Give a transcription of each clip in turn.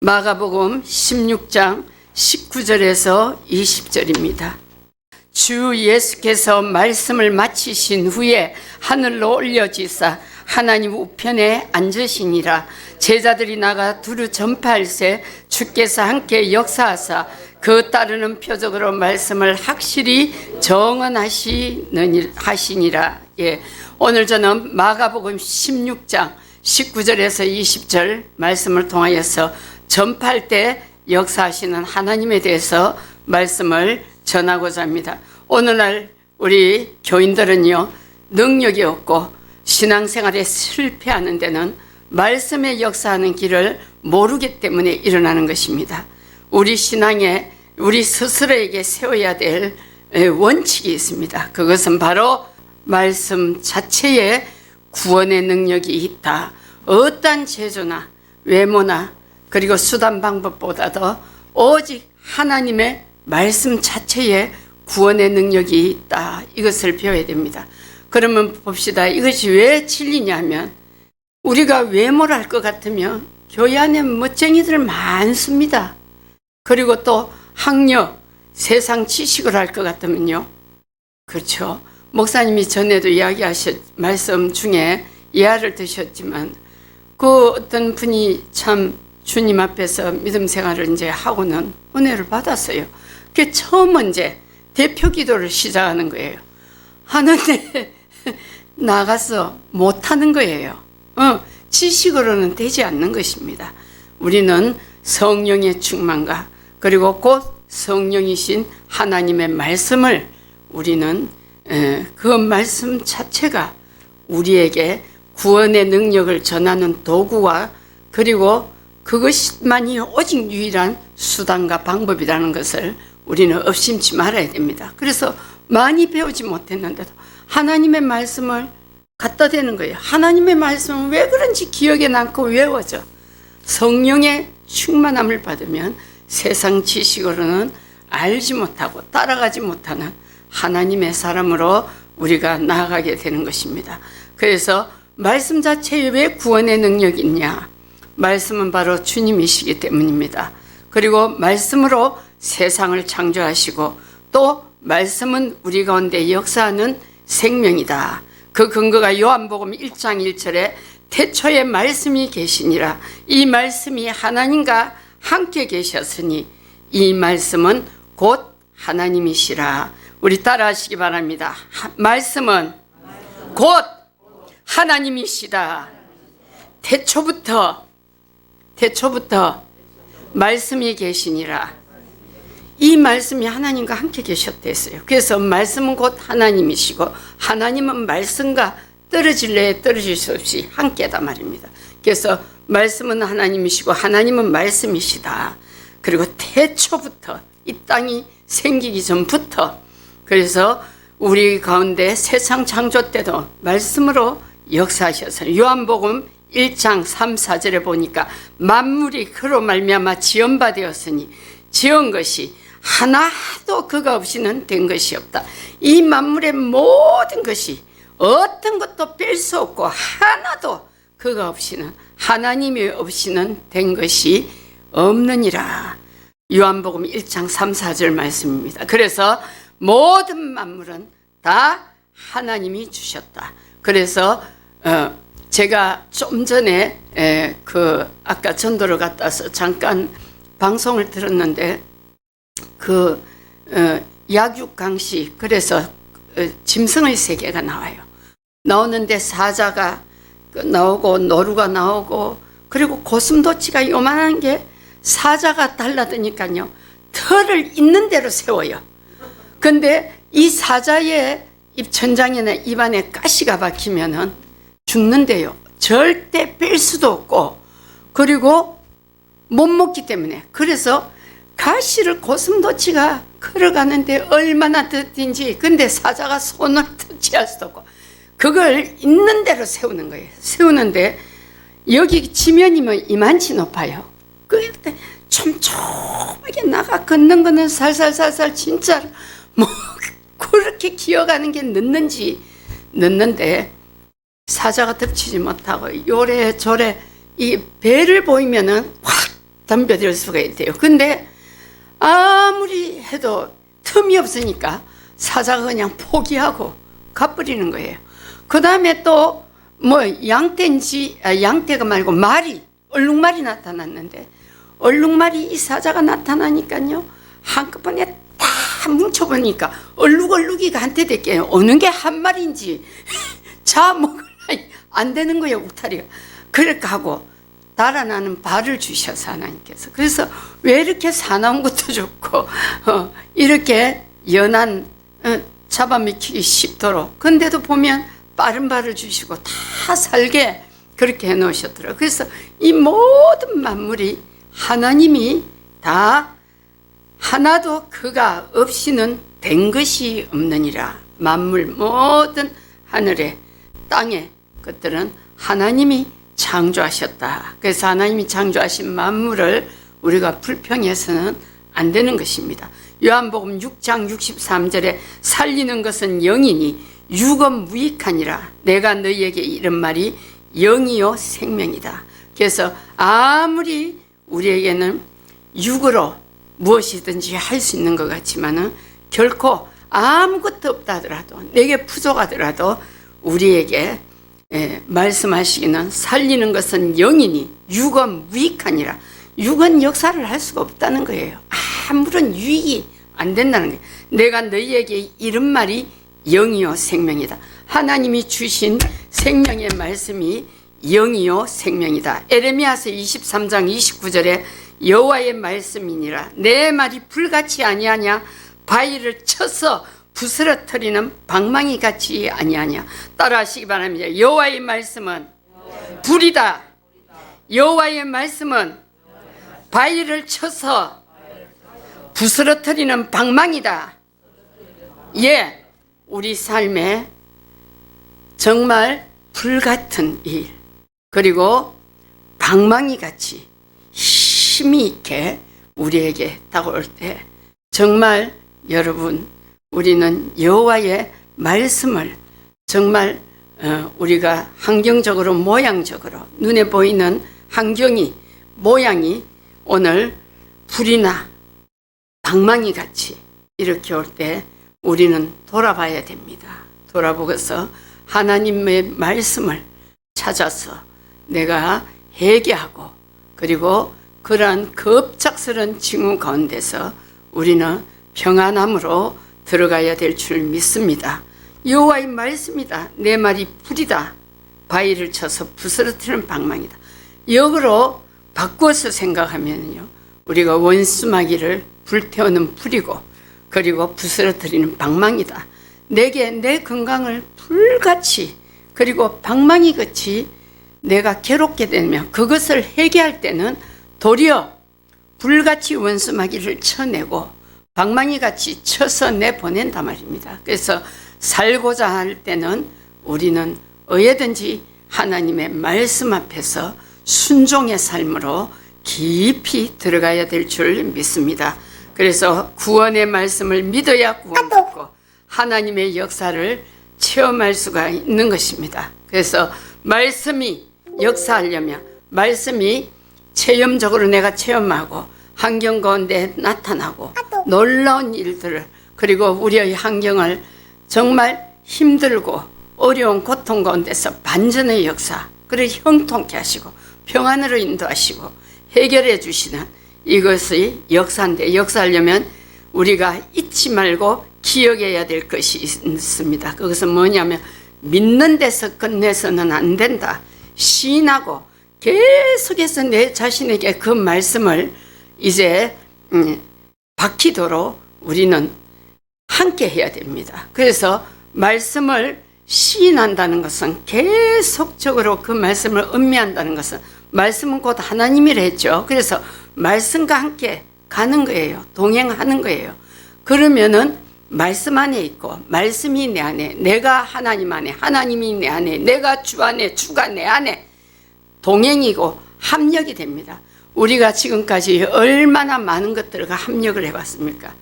마가복음 16장 19절에서 20절입니다. 주 예수께서 말씀을 마치신 후에 하늘로 올려지사 하나님 우편에 앉으시니라. 제자들이 나가 두루 전파할새 주께서 함께 역사하사 그 따르는 표적으로 말씀을 확실히 정언하시니라. 오늘 저는 마가복음 16장 19절에서 20절 말씀을 통하여서 전파할 때 역사하시는 하나님에 대해서 말씀을 전하고자 합니다. 오늘날 우리 교인들은요, 능력이 없고 신앙생활에 실패하는 데는 말씀의 역사하는 길을 모르기 때문에 일어나는 것입니다. 우리 신앙에 우리 스스로에게 세워야 될 원칙이 있습니다. 그것은 바로 말씀 자체에 구원의 능력이 있다. 어떠한 제조나 외모나 그리고 수단 방법보다도 오직 하나님의 말씀 자체에 구원의 능력이 있다. 이것을 배워야 됩니다. 그러면 봅시다. 이것이 왜 진리냐 하면 우리가 외모를 할 것 같으면 교회 안에 멋쟁이들 많습니다. 그리고 또 학력, 세상 지식을 할 것 같으면요. 그렇죠. 목사님이 전에도 이야기하셨 말씀 중에 예화를 드셨지만 그 어떤 분이 참 주님 앞에서 믿음 생활을 이제 하고는 은혜를 받았어요. 그게 처음 이제 대표 기도를 시작하는 거예요. 하는데 나가서 못하는 거예요. 지식으로는 되지 않는 것입니다. 우리는 성령의 충만과 그리고 곧 성령이신 하나님의 말씀을 우리는 그 말씀 자체가 우리에게 구원의 능력을 전하는 도구와 그리고 그것만이 오직 유일한 수단과 방법이라는 것을 우리는 업심치 말아야 됩니다. 그래서 많이 배우지 못했는데도 하나님의 말씀을 갖다 대는 거예요. 하나님의 말씀은 왜 그런지 기억에 남고 외워져. 성령의 충만함을 받으면 세상 지식으로는 알지 못하고 따라가지 못하는 하나님의 사람으로 우리가 나아가게 되는 것입니다. 그래서 말씀 자체에 왜 구원의 능력이 있냐? 말씀은 바로 주님이시기 때문입니다. 그리고 말씀으로 세상을 창조하시고 또 말씀은 우리 가운데 역사하는 생명이다. 그 근거가 요한복음 1장 1절에 태초에 말씀이 계시니라. 이 말씀이 하나님과 함께 계셨으니 이 말씀은 곧 하나님이시라. 우리 따라하시기 바랍니다. 말씀은 곧 하나님이시다. 태초부터 말씀이 계시니라. 이 말씀이 하나님과 함께 계셨댔어요. 그래서 말씀은 곧 하나님이시고 하나님은 말씀과 떨어질래 떨어질 수 없이 함께다 말입니다. 그래서 말씀은 하나님이시고 하나님은 말씀이시다. 그리고 태초부터 이 땅이 생기기 전부터 그래서 우리 가운데 세상 창조 때도 말씀으로 역사하셨어요. 요한복음 1장 3, 4절에 보니까 만물이 그로 말미암아 지은 바 되었으니 지은 것이 하나도 그가 없이는 된 것이 없다. 이 만물의 모든 것이 어떤 것도 뺄 수 없고 하나도 그가 없이는 하나님이 없이는 된 것이 없느니라. 요한복음 1장 3, 4절 말씀입니다. 그래서 모든 만물은 다 하나님이 주셨다. 그래서 제가 좀 전에 아까 전도를 갔다 와서 잠깐 방송을 들었는데 약육 강시 그래서 짐승의 세계가 나와요. 나오는데 사자가 나오고 노루가 나오고 그리고 고슴도치가 요만한 게 사자가 달라드니까요 털을 있는 대로 세워요. 근데 이 사자의 입천장이나 입안에 가시가 박히면은 죽는데요. 절대 뺄 수도 없고 그리고 못 먹기 때문에 그래서 가시를 고슴도치가 걸어가는데 얼마나 더딘지 근데 사자가 손을 터치할 수도 없고 그걸 있는 대로 세우는 거예요. 세우는데 여기 지면이면 이만치 높아요. 그때 촘촘하게 나가 걷는 거는 살살살살 진짜로 뭐 그렇게 기어가는 게 늦는데 사자가 덮치지 못하고 요래저래 이 배를 보이면은 확 덤벼들 수가 있대요. 근데 아무리 해도 틈이 없으니까 사자가 그냥 포기하고 가버리는 거예요. 그 다음에 또 뭐 양떼가 말고 말이, 얼룩말이 나타났는데, 얼룩말이 이 사자가 나타나니까요, 한꺼번에 다 뭉쳐보니까 얼룩얼룩이가 한테 될게요. 어느 게 한 마리인지 잡아먹으려 안 되는 거예요, 울타리가. 그렇게 하고 달아나는 발을 주셔서 하나님께서. 그래서 왜 이렇게 사나운 것도 좋고 이렇게 연한 잡아먹히기 쉽도록, 근데도 보면 빠른 발을 주시고 다 살게 그렇게 해놓으셨더라고요. 그래서 이 모든 만물이 하나님이 다 하나도 그가 없이는 된 것이 없느니라. 만물 모든 하늘에 땅에 것들은 하나님이 창조하셨다. 그래서 하나님이 창조하신 만물을 우리가 불평해서는 안 되는 것입니다. 요한복음 6장 63절에 살리는 것은 영이니 육은 무익하니라. 내가 너희에게 이런 말이 영이요 생명이다. 그래서 아무리 우리에게는 육으로 무엇이든지 할 수 있는 것 같지만은 결코 아무것도 없다 하더라도, 내게 부족하더라도 우리에게 말씀하시기는 살리는 것은 영이니 육은 무익하니라. 육은 역사를 할 수가 없다는 거예요. 아무런 유익이 안 된다는 거예요. 내가 너희에게 이런 말이 영이요 생명이다. 하나님이 주신 생명의 말씀이 영이요 생명이다. 에레미야서 23장 29절에 여호와의 말씀이니라. 내 말이 불같이 아니하냐, 바위를 쳐서 부스러뜨리는 방망이 같이 아니하냐. 따라하시기 바랍니다. 여호와의 말씀은 불이다. 여호와의 말씀은 바위를 쳐서 부스러뜨리는 방망이다. 예, 우리 삶에 정말 불같은 일, 그리고 방망이같이 힘이 있게 우리에게 다가올 때 정말 여러분, 우리는 여호와의 말씀을 정말 우리가 환경적으로, 모양적으로 눈에 보이는 환경이, 모양이 오늘 불이나 방망이같이 이렇게 올 때 우리는 돌아봐야 됩니다. 돌아보고서 하나님의 말씀을 찾아서 내가 회개하고, 그리고 그러한 급작스러운 징후 가운데서 우리는 평안함으로 들어가야 될 줄 믿습니다. 여호와의 말씀이다. 내 말이 불이다. 바위를 쳐서 부스러뜨리는 방망이다. 역으로 바꿔서 생각하면요, 우리가 원수마귀를 불태우는 불이고, 그리고 부스러뜨리는 방망이다. 내게 내 건강을 불같이, 그리고 방망이같이 내가 괴롭게 되면 그것을 해결할 때는 도리어 불같이 원수마귀를 쳐내고 방망이같이 쳐서 내보낸단 말입니다. 그래서 살고자 할 때는 우리는 어디든지 하나님의 말씀 앞에서 순종의 삶으로 깊이 들어가야 될 줄 믿습니다. 그래서 구원의 말씀을 믿어야 구원받고 하나님의 역사를 체험할 수가 있는 것입니다. 그래서 말씀이 역사하려면, 말씀이 체험적으로 내가 체험하고 환경 가운데 나타나고 놀라운 일들을, 그리고 우리의 환경을 정말 힘들고 어려운 고통 가운데서 반전의 역사, 그리고 형통케 하시고 평안으로 인도하시고 해결해 주시는 이것이 역사인데, 역사하려면 우리가 잊지 말고 기억해야 될 것이 있습니다. 그것은 뭐냐면 믿는 데서 끝내서는 안 된다. 시인하고 계속해서 내 자신에게 그 말씀을 이제 박히도록 우리는 함께 해야 됩니다. 그래서 말씀을 시인한다는 것은, 계속적으로 그 말씀을 음미한다는 것은, 말씀은 곧 하나님이라 했죠. 그래서 말씀과 함께 가는 거예요. 동행하는 거예요. 그러면은 말씀 안에 있고, 말씀이 내 안에, 내가 하나님 안에, 하나님이 내 안에, 내가 주 안에, 주가 내 안에 동행이고 합력이 됩니다. 우리가 지금까지 얼마나 많은 것들과 합력을 해봤습니까?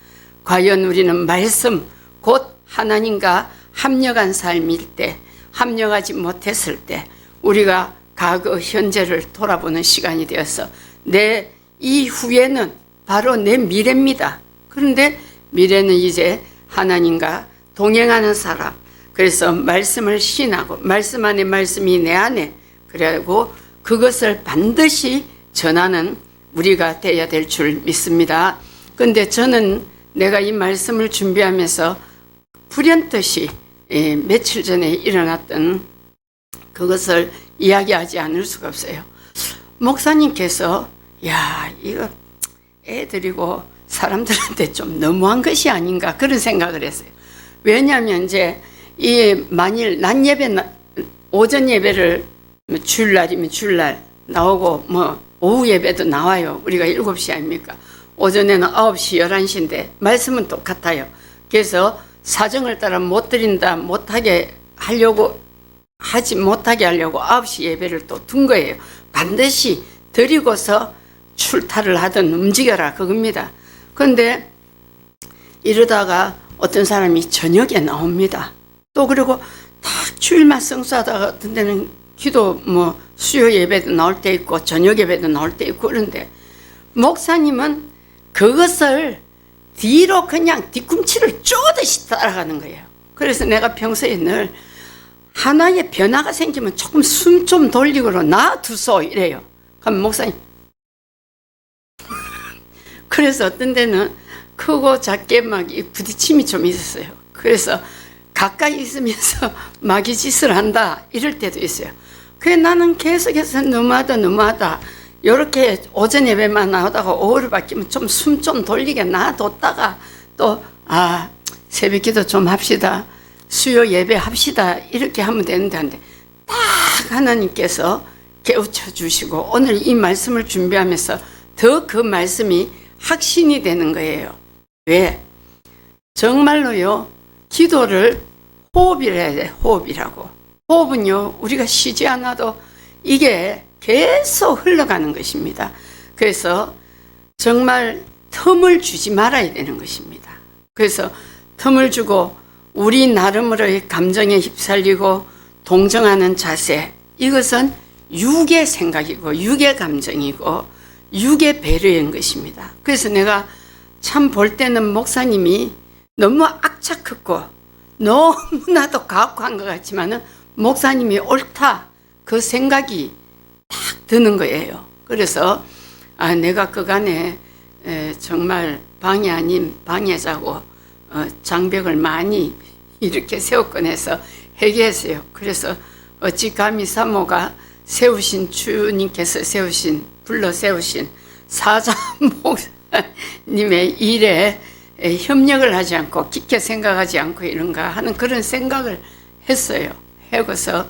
과연 우리는 말씀, 곧 하나님과 합력한 삶일 때, 합력하지 못했을 때 우리가 과거, 현재를 돌아보는 시간이 되어서 내 이 후회는 바로 내 미래입니다. 그런데 미래는 이제 하나님과 동행하는 사람, 그래서 말씀을 신하고 말씀 안에 말씀이 내 안에, 그리고 그것을 반드시 전하는 우리가 되어야 될 줄 믿습니다. 그런데 저는 내가 이 말씀을 준비하면서 불현듯이 며칠 전에 일어났던 그것을 이야기하지 않을 수가 없어요. 목사님께서 야, 이거 애들이고 사람들한테 좀 너무한 것이 아닌가 그런 생각을 했어요. 왜냐하면 이제 이 만일 낮 예배, 오전 예배를 주일날이면 주일날 나오고 뭐 오후 예배도 나와요. 우리가 7시 아닙니까? 오전에는 9시, 11시인데 말씀은 똑같아요. 그래서 사정을 따라 못 드린다, 못하게 하려고 9시 예배를 또 둔 거예요. 반드시 드리고서 출타를 하든 움직여라 그겁니다. 그런데 이러다가 어떤 사람이 저녁에 나옵니다. 또 그리고 다 주일만 성수하다가 어떤 데는 기도 뭐 수요 예배도 나올 때 있고 저녁 예배도 나올 때 있고 그런데 목사님은 그것을 뒤로 그냥 뒤꿈치를 쪼듯이 따라가는 거예요. 그래서 내가 평소에 늘 하나의 변화가 생기면 조금 숨 좀 돌리고 놔두소 이래요. 그럼 목사님 그래서 어떤 데는 크고 작게 막 부딪힘이 좀 있었어요. 그래서 가까이 있으면서 마귀 짓을 한다 이럴 때도 있어요. 그래 나는 계속해서 너무하다 이렇게 오전 예배만 나오다가 오후를 바뀌면 좀 숨 좀 돌리게 놔뒀다가 또 새벽 기도 좀 합시다, 수요 예배 합시다 이렇게 하면 되는데 딱 하나님께서 깨우쳐 주시고 오늘 이 말씀을 준비하면서 더 그 말씀이 확신이 되는 거예요. 왜? 정말로요, 기도를 호흡이라 해야 돼. 호흡이라고. 호흡은요, 우리가 쉬지 않아도 이게 계속 흘러가는 것입니다. 그래서 정말 틈을 주지 말아야 되는 것입니다. 그래서 틈을 주고 우리 나름으로의 감정에 휩쓸리고 동정하는 자세, 이것은 육의 생각이고 육의 감정이고 육의 배려인 것입니다. 그래서 내가 참 볼 때는 목사님이 너무 악착했고 너무나도 가혹한 것 같지만은 목사님이 옳다 그 생각이 딱 드는 거예요. 그래서 내가 그간에 정말 방해 아닌 방해자고 장벽을 많이 이렇게 세웠건 해서 회개했어요. 그래서 어찌 감히 사모가 세우신 주님께서 불러 세우신 사자 목사님의 일에 협력을 하지 않고 깊게 생각하지 않고 이런가 하는 그런 생각을 했어요. 하고서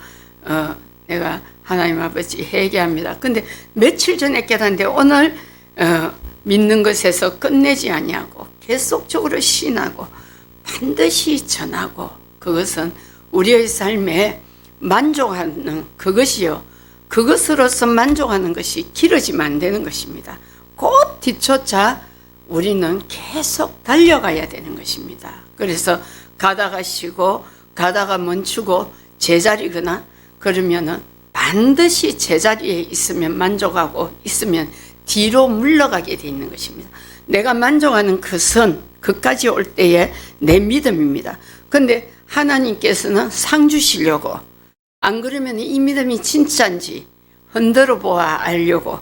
내가 하나님 아버지 회개합니다. 근데 며칠 전에 깨닫는데 오늘 믿는 것에서 끝내지 아니하고 계속적으로 신하고 반드시 전하고 그것은 우리의 삶에 만족하는 그것이요. 그것으로서 만족하는 것이 길어지면 안 되는 것입니다. 곧 뒤쫓아 우리는 계속 달려가야 되는 것입니다. 그래서 가다가 쉬고 가다가 멈추고 제자리거나 그러면은 반드시 제자리에 있으면 만족하고 있으면 뒤로 물러가게 돼 있는 것입니다. 내가 만족하는 그 선, 그까지 올 때의 내 믿음입니다. 그런데 하나님께서는 상 주시려고 안 그러면 이 믿음이 진짜인지 흔들어 보아 알려고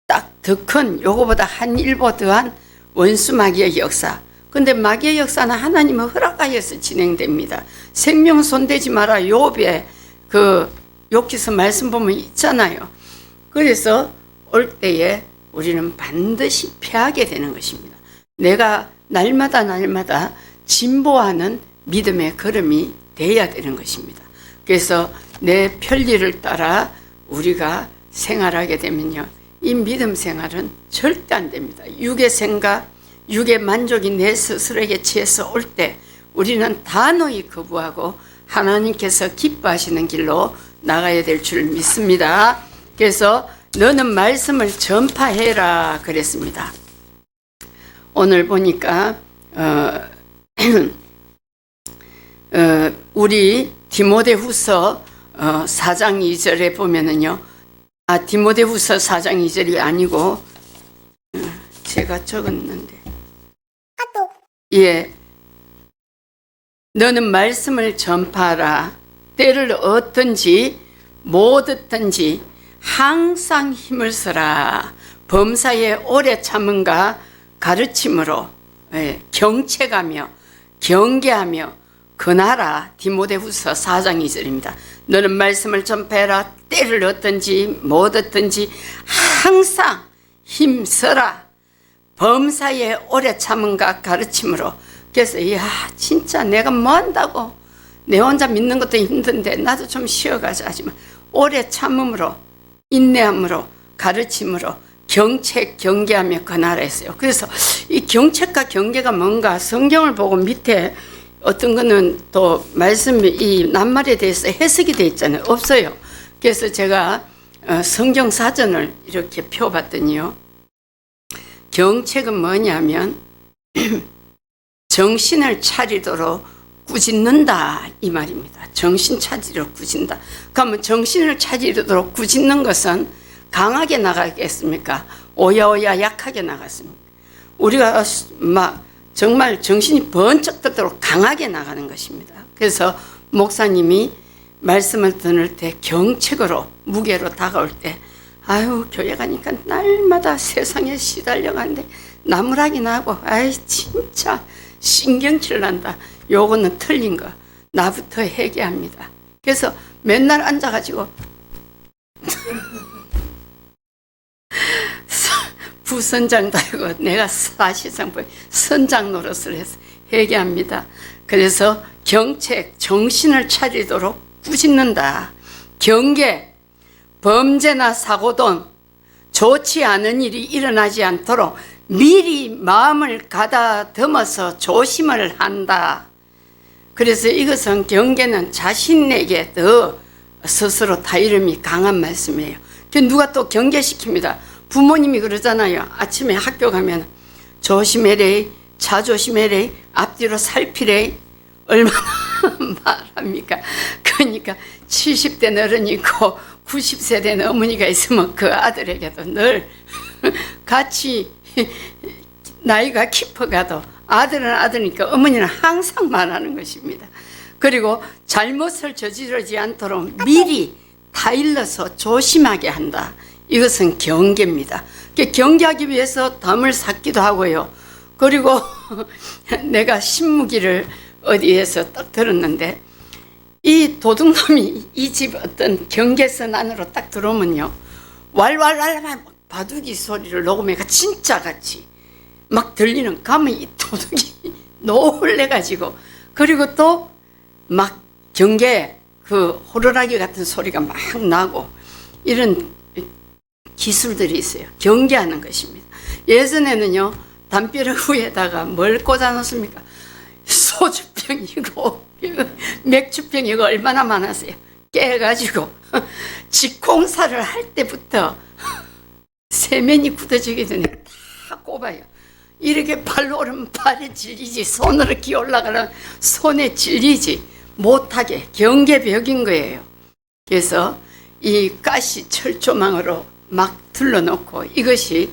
딱 더 큰 요거보다 한 일보 더한 원수 마귀의 역사. 근데 마귀의 역사는 하나님의 허락하여서 진행됩니다. 생명 손대지 마라 욥의 그 욥기서 말씀 보면 있잖아요. 그래서 올 때에 우리는 반드시 피하게 되는 것입니다. 내가 날마다 진보하는 믿음의 걸음이 돼야 되는 것입니다. 그래서 내 편리를 따라 우리가 생활하게 되면요, 이 믿음 생활은 절대 안 됩니다. 육의 생각, 육의 만족이 내 스스로에게 취해서 올 때 우리는 단호히 거부하고 하나님께서 기뻐하시는 길로 나가야 될 줄 믿습니다. 그래서 너는 말씀을 전파해라 그랬습니다. 오늘 보니까 우리 디모데후서 4장 2절에 보면은요, 디모데후서 4장 2절이 아니고 제가 적었는데. 예. 너는 말씀을 전파하라. 때를 얻든지 못 얻든지 항상 힘을 써라. 범사에 오래 참음과 가르침으로 경책하며 경계하며 권하라. 디모데후서 4장 2절입니다. 너는 말씀을 전파해라. 때를 얻든지 못 얻든지 항상 힘써라. 범사에 오래 참음과 가르침으로. 그래서 야 진짜 내가 뭐 한다고, 내 혼자 믿는 것도 힘든데 나도 좀 쉬어가자 하지만 오래 참음으로 인내함으로 가르침으로 경책 경계하며 권하라 했어요. 그래서 이 경책과 경계가 뭔가 성경을 보고 밑에 어떤 거는 또 말씀이 이 낱말에 대해서 해석이 되어 있잖아요. 없어요. 그래서 제가 성경 사전을 이렇게 펴봤더니요. 경책은 뭐냐면 정신을 차리도록 꾸짖는다 이 말입니다. 정신 차리도록 꾸짖는다. 그러면 정신을 차리도록 꾸짖는 것은 강하게 나가겠습니까? 오야오야 약하게 나갔습니까? 우리가 막 정말 정신이 번쩍 뜨도록 강하게 나가는 것입니다. 그래서 목사님이 말씀을 들을 때 경책으로 무게로 다가올 때 아유 교회 가니까 날마다 세상에 시달려가는데 나무라기 나고 아이 진짜 신경질 난다. 요거는 틀린 거. 나부터 회개합니다. 그래서 맨날 앉아가지고 부선장도 아니고 내가 사실상 선장 노릇을 해서 회개합니다. 그래서 경책, 정신을 차리도록 꾸짖는다. 경계, 범죄나 사고등 좋지 않은 일이 일어나지 않도록 미리 마음을 가다듬어서 조심을 한다. 그래서 이것은 경계는 자신에게 더 스스로 타이름이 강한 말씀이에요. 누가 또 경계시킵니다. 부모님이 그러잖아요. 아침에 학교 가면 조심해래, 자조심해래, 앞뒤로 살피래. 얼마나 말합니까? 그러니까 70대 어른이 있고 90세 된 어머니가 있으면 그 아들에게도 늘 같이 나이가 깊어가도 아들은 아들이니까 어머니는 항상 말하는 것입니다. 그리고 잘못을 저지르지 않도록 미리 타일러서 조심하게 한다. 이것은 경계입니다. 경계하기 위해서 담을 샀기도 하고요. 그리고 내가 신무기를 어디에서 딱 들었는데 이 도둑놈이 이 집 어떤 경계선 안으로 딱 들어오면요. 왈왈왈 바둑이 소리를 녹음해가 진짜같이 막 들리는 가면 이 도둑이 놀래가지고 그리고 또 막 경계 그 호루라기 같은 소리가 막 나고 이런 기술들이 있어요. 경계하는 것입니다. 예전에는요. 담벼락 위에다가 뭘 꽂아 놓습니까? 소주병이고 맥주병이고 얼마나 많았어요. 깨가지고 직공사를 할 때부터 세면이 굳어지기 전에 다 꼽아요. 이렇게 발로 오르면 발에 질리지, 손으로 기어 올라가면 손에 질리지 못하게 경계벽인 거예요. 그래서 이 가시 철조망으로 막 둘러놓고 이것이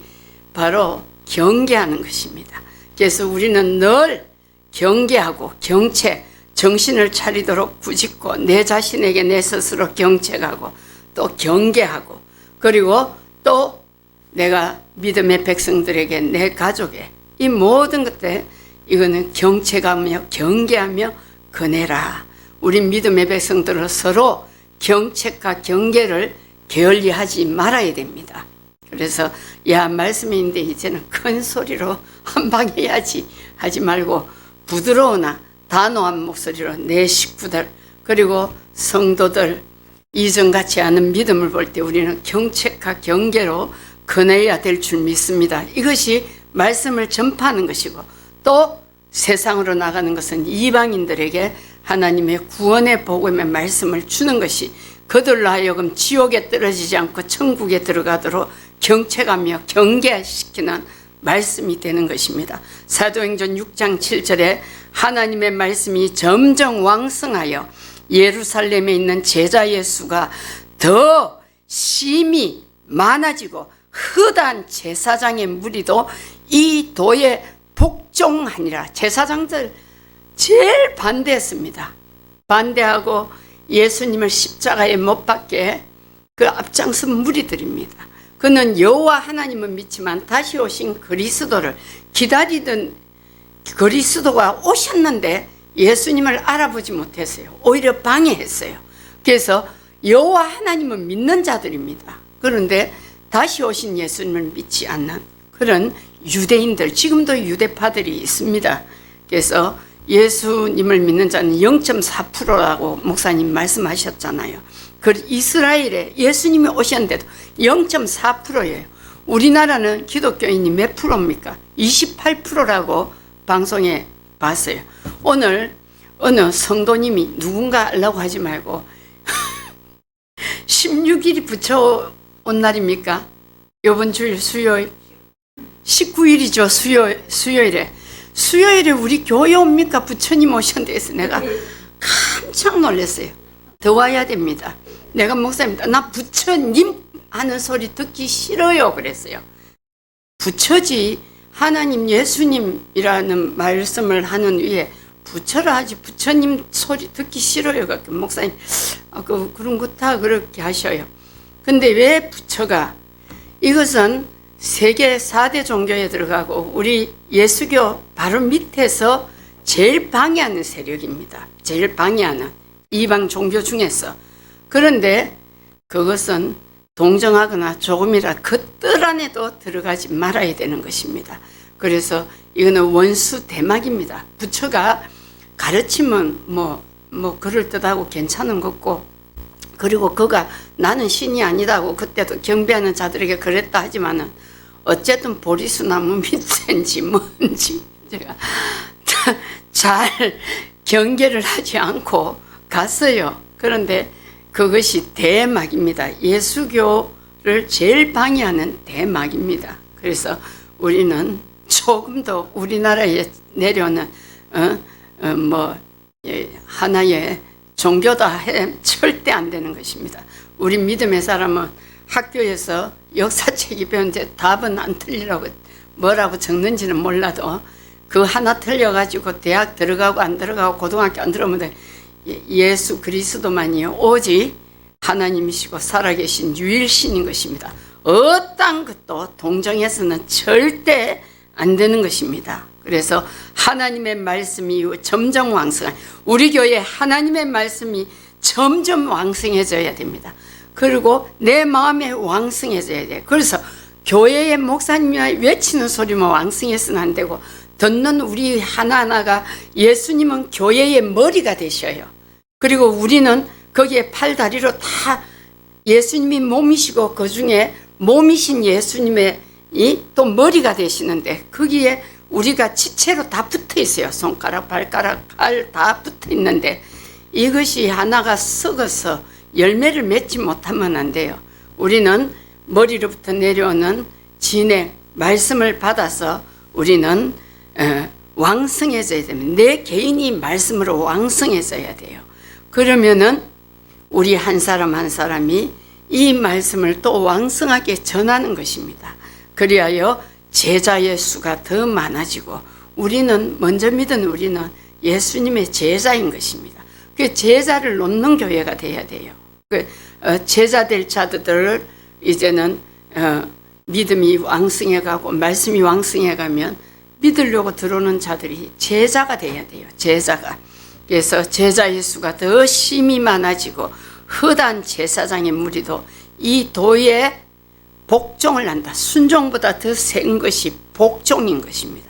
바로 경계하는 것입니다. 그래서 우리는 늘 경계하고 경책, 정신을 차리도록 꾸짖고 내 자신에게 내 스스로 경책하고 또 경계하고 그리고 또 내가 믿음의 백성들에게 내 가족에 이 모든 것들 이거는 경책하며 경계하며 권해라. 우리 믿음의 백성들은 서로 경책과 경계를 게을리하지 말아야 됩니다. 그래서 야 말씀이 있는데 이제는 큰 소리로 한 방 해야지 하지 말고 부드러우나 단호한 목소리로 내 식구들 그리고 성도들 이전같지 않은 믿음을 볼 때 우리는 경책과 경계로 권해야 될 줄 믿습니다. 이것이 말씀을 전파하는 것이고 또 세상으로 나가는 것은 이방인들에게 하나님의 구원의 복음의 말씀을 주는 것이 그들로 하여금 지옥에 떨어지지 않고 천국에 들어가도록 경책하며 경계시키는 말씀이 되는 것입니다. 사도행전 6장 7절에 하나님의 말씀이 점점 왕성하여 예루살렘에 있는 제자의 수가 더 심히 많아지고 허다한 제사장의 무리도 이 도에 복종하니라. 제사장들 제일 반대했습니다. 반대하고 예수님을 십자가에 못 박게 그 앞장선 무리들입니다. 그는 여호와 하나님은 믿지만 다시 오신 그리스도를 기다리던 그리스도가 오셨는데 예수님을 알아보지 못했어요. 오히려 방해했어요. 그래서 여호와 하나님은 믿는 자들입니다. 그런데 다시 오신 예수님을 믿지 않는 그런 유대인들, 지금도 유대파들이 있습니다. 그래서 예수님을 믿는 자는 0.4%라고 목사님 말씀하셨잖아요. 그 이스라엘에 예수님이 오셨는데도 0.4%예요. 우리나라는 기독교인이 몇 프로입니까? 28%라고 방송에 봤어요. 오늘 어느 성도님이 누군가 알라고 하지 말고 16일이 부처 온 날입니까? 이번 주일 수요일 19일이죠. 수요일에 우리 교회 옵니까? 부처님 오셨는데 해서 내가 깜짝 놀랐어요. 더 와야 됩니다. 내가 목사님, 나 부처님 하는 소리 듣기 싫어요. 그랬어요. 부처지 하나님 예수님이라는 말씀을 하는 위에 부처라 하지 부처님 소리 듣기 싫어요. 목사님 그런 것 다 그렇게 하셔요. 근데 왜 부처가 이것은 세계 4대 종교에 들어가고 우리 예수교 바로 밑에서 제일 방해하는 세력입니다. 제일 방해하는 이방 종교 중에서. 그런데 그것은 동정하거나 조금이라 그 뜰 안에도 들어가지 말아야 되는 것입니다. 그래서 이거는 원수 대막입니다. 부처가 가르치면 뭐 그럴듯하고 괜찮은 거고, 그리고 그가 나는 신이 아니다고 그때도 경배하는 자들에게 그랬다 하지만은 어쨌든 보리수나무 밑인지 뭔지 제가 잘 경계를 하지 않고 갔어요. 그런데 그것이 대막입니다. 예수교를 제일 방해하는 대막입니다. 그래서 우리는 조금 더 우리나라에 내려오는 하나의 종교다 해 절대 안 되는 것입니다. 우리 믿음의 사람은 학교에서 역사책이 배운데 답은 안 틀리라고 뭐라고 적는지는 몰라도 그 하나 틀려가지고 대학 들어가고 안 들어가고 고등학교 안 들어오면 예수 그리스도만이요 오직 하나님이시고 살아계신 유일신인 것입니다. 어떤 것도 동정해서는 절대 안 되는 것입니다. 그래서 하나님의 말씀이 점점 왕성한, 우리 교회 하나님의 말씀이 점점 왕성해져야 됩니다. 그리고 내 마음에 왕성해져야 돼요. 그래서 교회의 목사님이 외치는 소리만 왕성해서는 안 되고 듣는 우리 하나하나가 예수님은 교회의 머리가 되셔요. 그리고 우리는 거기에 팔다리로 다 예수님이 몸이시고 그 중에 몸이신 예수님의 또 머리가 되시는데 거기에 우리가 지체로 다 붙어 있어요. 손가락, 발가락, 팔 다 붙어 있는데 이것이 하나가 썩어서 열매를 맺지 못하면 안 돼요. 우리는 머리로부터 내려오는 진의 말씀을 받아서 우리는 왕성해져야 됩니다. 내 개인이 말씀으로 왕성해져야 돼요. 그러면은 우리 한 사람 한 사람이 이 말씀을 또 왕성하게 전하는 것입니다. 그리하여 제자의 수가 더 많아지고 우리는 먼저 믿은 우리는 예수님의 제자인 것입니다. 그 제자를 놓는 교회가 돼야 돼요. 제자 될 자들을 이제는 믿음이 왕성해 가고 말씀이 왕성해 가면 믿으려고 들어오는 자들이 제자가 돼야 돼요. 제자가. 그래서 제자의 수가 더 심히 많아지고 허다한 제사장의 무리도 이 도에 복종을 한다. 순종보다 더 센 것이 복종인 것입니다.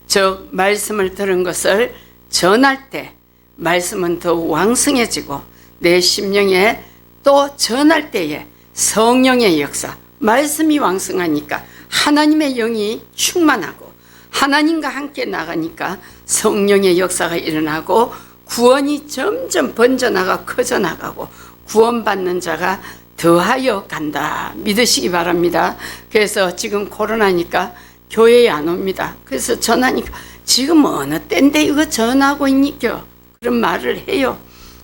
즉 말씀을 들은 것을 전할 때 말씀은 더 왕성해지고 내 심령에 또 전할 때에 성령의 역사, 말씀이 왕성하니까 하나님의 영이 충만하고 하나님과 함께 나가니까 성령의 역사가 일어나고 구원이 점점 번져나가 커져나가고 구원받는 자가 더하여 간다. 믿으시기 바랍니다. 그래서 지금 코로나니까 교회에 안 옵니다. 그래서 전하니까 지금 어느 때인데 이거 전하고 있니까 그런 말을 해요.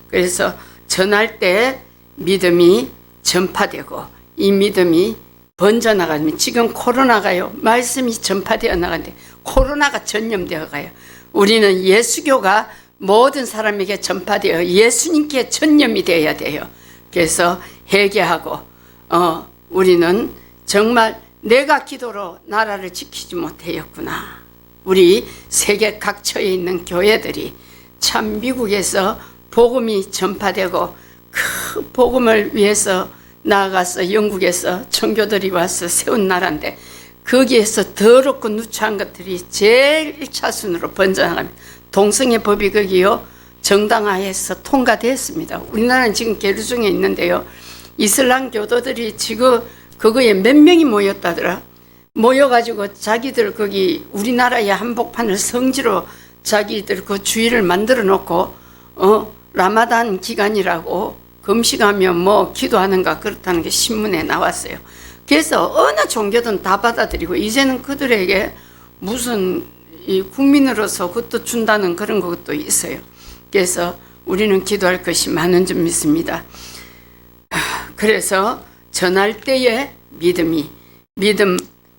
그래서 전할 때 믿음이 전파되고 이 믿음이 번져나가면 지금 코로나가요. 말씀이 전파되어 나가는데 코로나가 전염되어 가요. 우리는 예수교가 모든 사람에게 전파되어 예수님께 전염이 되어야 돼요. 그래서 회개하고 우리는 정말 내가 기도로 나라를 지키지 못하였구나. 우리 세계 각처에 있는 교회들이 참 미국에서 복음이 전파되고 그 복음을 위해서 나아가서 영국에서 청교들이 와서 세운 나라인데 거기에서 더럽고 누추한 것들이 제일 1차순으로 번져나갑니다. 동성애 법이 거기요 정당화해서 통과됐습니다. 우리나라는 지금 계류 중에 있는데요. 이슬람 교도들이 지금 그거에 몇 명이 모였다더라. 모여가지고 자기들 거기 우리나라의 한복판을 성지로 자기들 그 주의를 만들어 놓고 라마단 기간이라고 금식하며 뭐 기도하는가 그렇다는 게 신문에 나왔어요. 그래서 어느 종교든 다 받아들이고 이제는 그들에게 무슨 이 국민으로서 그것도 준다는 그런 것도 있어요. 그래서 우리는 기도할 것이 많은 줄 믿습니다. 그래서 전할 때에 믿음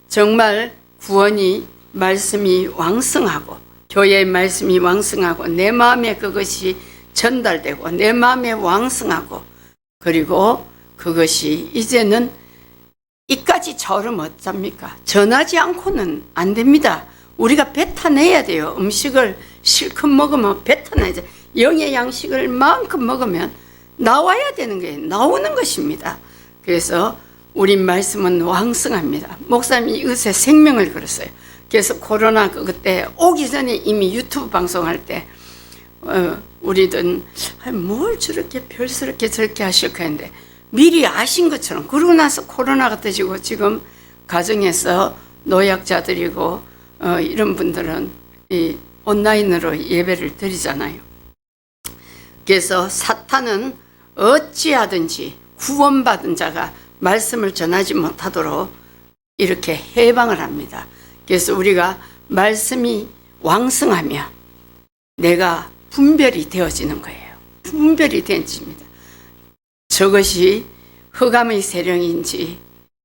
정말 구원이 말씀이 왕성하고 교회의 말씀이 왕성하고 내 마음에 그것이 전달되고 내 마음에 왕성하고 그리고 그것이 이제는 이까지 저르면 어쩝니까? 전하지 않고는 안 됩니다. 우리가 뱉어내야 돼요. 음식을 실컷 먹으면 뱉어내야 돼요. 영의 양식을 만큼 먹으면 나와야 되는 거예요. 나오는 것입니다. 그래서 우리 말씀은 왕성합니다. 목사님이 이것에 생명을 걸었어요. 그래서 코로나 그때 오기 전에 이미 유튜브 방송할 때 우리든 뭘 저렇게 별스럽게 저렇게 하실까 했는데 미리 아신 것처럼 그러고 나서 코로나가 터지고 지금 가정에서 노약자들이고 이런 분들은 이 온라인으로 예배를 드리잖아요. 그래서 사탄은 어찌하든지 구원받은 자가 말씀을 전하지 못하도록 이렇게 해방을 합니다. 그래서 우리가 말씀이 왕성하면 내가 분별이 되어지는 거예요. 분별이 되어집니다. 저것이 흑암의 세력인지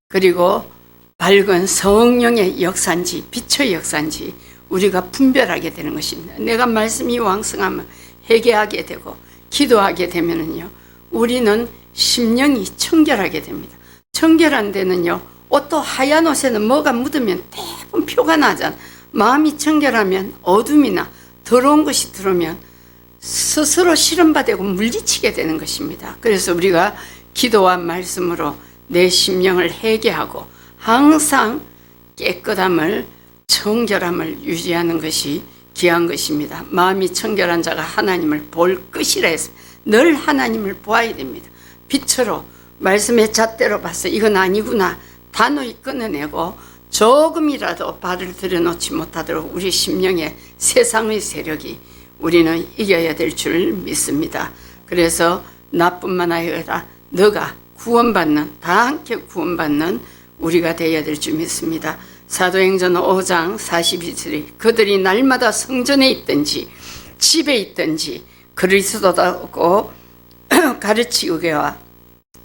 그리고 밝은 성령의 역사인지 빛의 역사인지 우리가 분별하게 되는 것입니다. 내가 말씀이 왕성하면 회개하게 되고 기도하게 되면은요 우리는 심령이 청결하게 됩니다. 청결한 데는요 옷도 하얀 옷에는 뭐가 묻으면 대부분 표가 나잖아. 마음이 청결하면 어둠이나 더러운 것이 들어오면 스스로 실험받고 물리치게 되는 것입니다. 그래서 우리가 기도와 말씀으로 내 심령을 회개하고 항상 깨끗함을 청결함을 유지하는 것이 귀한 것입니다. 마음이 청결한 자가 하나님을 볼 것이라 해서 늘 하나님을 보아야 됩니다. 빛으로 말씀의 잣대로 봐서 이건 아니구나 단호히 끊어내고 조금이라도 발을 들여놓지 못하도록 우리 심령에 세상의 세력이 우리는 이겨야 될 줄 믿습니다. 그래서 나뿐만 아니라 너가 구원받는 다 함께 구원받는 우리가 되어야 될 줄 믿습니다. 사도행전 5장 42절에 그들이 날마다 성전에 있든지 집에 있든지 그리스도라고 가르치기와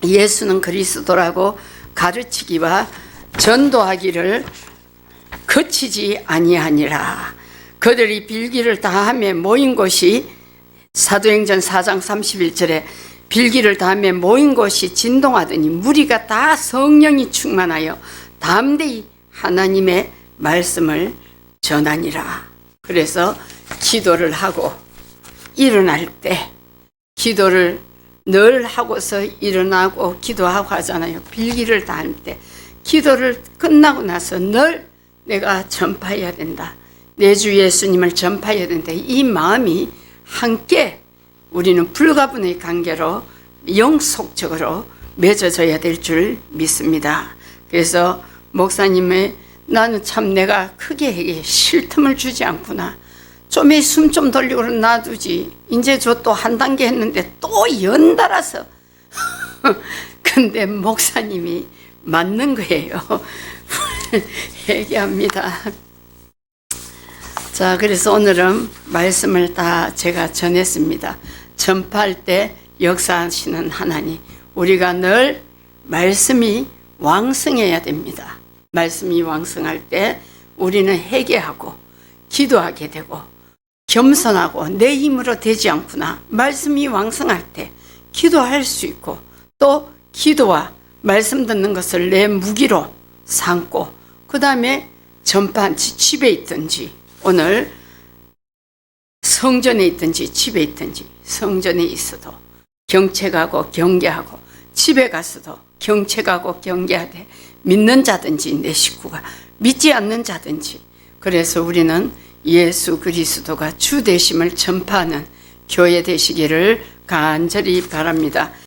예수는 그리스도라고 가르치기와 전도하기를 그치지 아니하니라. 그들이 빌기를 다하며 모인 곳이 사도행전 4장 31절에 빌기를 다하며 모인 곳이 진동하더니 무리가 다 성령이 충만하여 담대히 하나님의 말씀을 전하니라. 그래서 기도를 하고 일어날 때 기도를 늘 하고서 일어나고 기도하고 하잖아요. 빌기를 다할 때 기도를 끝나고 나서 늘 내가 전파해야 된다. 내 주 예수님을 전파해야 된다. 이 마음이 함께 우리는 불가분의 관계로 영속적으로 맺어져야 될 줄 믿습니다. 그래서 목사님의 나는 참 내가 크게 쉴 틈을 주지 않구나. 좀에 숨 좀 돌리고 놔두지. 이제 저 또 한 단계 했는데 또 연달아서. 근데 목사님이 맞는 거예요. 얘기합니다. 자, 그래서 오늘은 말씀을 다 제가 전했습니다. 전파할 때 역사하시는 하나님, 우리가 늘 말씀이 왕성해야 됩니다. 말씀이 왕성할 때 우리는 회개하고 기도하게 되고 겸손하고 내 힘으로 되지 않구나. 말씀이 왕성할 때 기도할 수 있고 또 기도와 말씀 듣는 것을 내 무기로 삼고 그 다음에 전파한지 집에 있든지 오늘 성전에 있든지 집에 있든지 성전에 있어도 경책하고 경계하고 집에 가서도 경책하고 경계하되 믿는 자든지 내 식구가 믿지 않는 자든지 그래서 우리는 예수 그리스도가 주 되심을 전파하는 교회 되시기를 간절히 바랍니다.